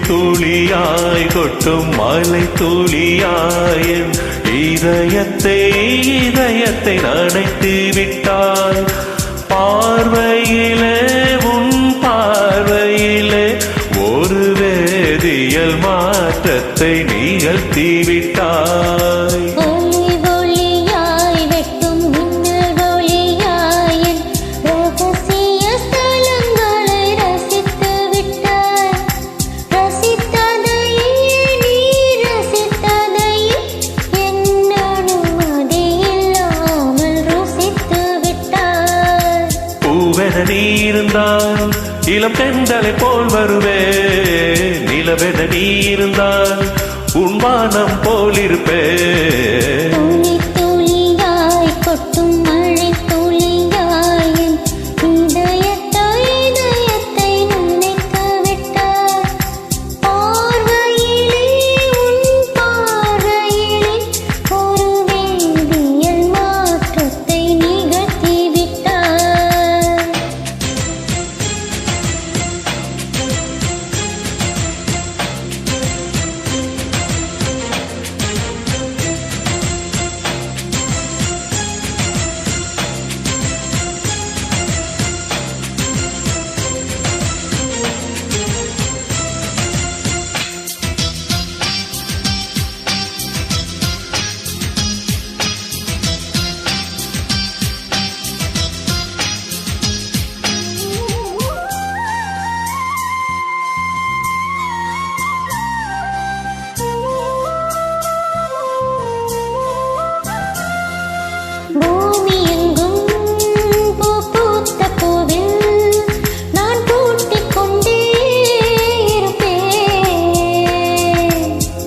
துளியாய் கொட்டும் மலை துளியாய் இதயத்தை நனைத்து விட்டாய். பார்வையிலே உன் பார்வையிலே ஒரு வேதியியல் மாற்றத்தை நிகழ்த்தி விட்டாய். நீ இருந்தால் இளம் பெண்களை போல் வருவே, நிலவென நீ இருந்தால் உன் வானம் போல் இருப்பே.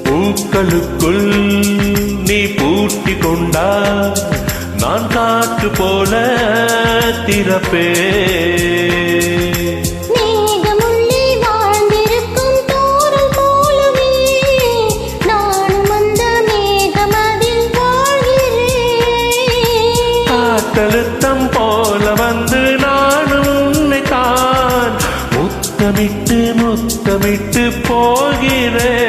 பூக்களுக்குள் நீ பூட்டி கொண்டா நான் காற்று போல திறப்பே. காற்றழுத்தம் போல வந்து நானும் உன்னைத்தான் முத்தமிட்டு முத்தமிட்டு போகிறேன்.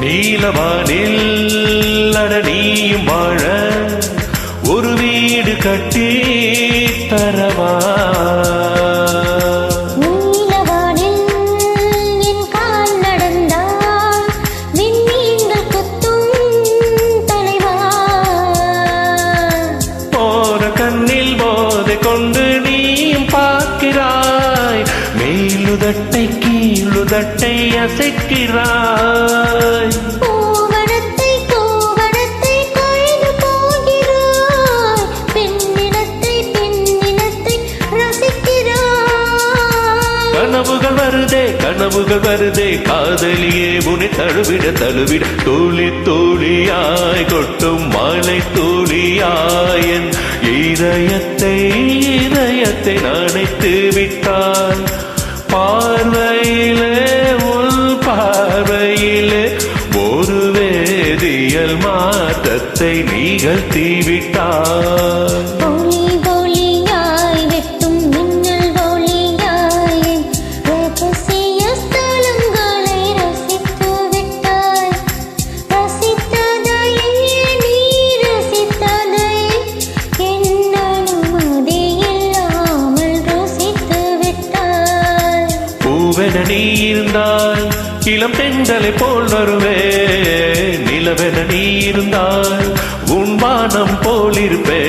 நீலவானில் அடனியும் வாழ ஒரு வீடு கட்டி தரவா. நீலவானில் என் கால் நடந்தால் விண்மீன்கள் கொத்தும் தலைவா. போற கண்ணில் போதை கொண்டு நீயும் பார்க்கிறாய், மேலுதட்டை கீழுதட்டை அசைக்கிறாய். கோவணத்தை கொய்து போகிறாய், பெண்ணினத்தை ரசிக்கிறாய். கனவுகள் வருதே காதலியே உன்னை தழுவிட தோழி தோழியாய் கொட்டும் மலை தோழியாய் என் இதயத்தை நனைத்து விட்டாய். பார்வையிலே உள் பார்வையிலே ஒரு வேதியியல் மாற்றத்தை நிகழ்த்தி விட்டாய். ரசித்ததையே நீ ரசித்ததையே என் அனுமதியே நிலவென நீ இருந்தால் இளம் பெண்களை போல் வருவே. நிலவென நீ இருந்தால் உன் வானம் போல் இருப்பே.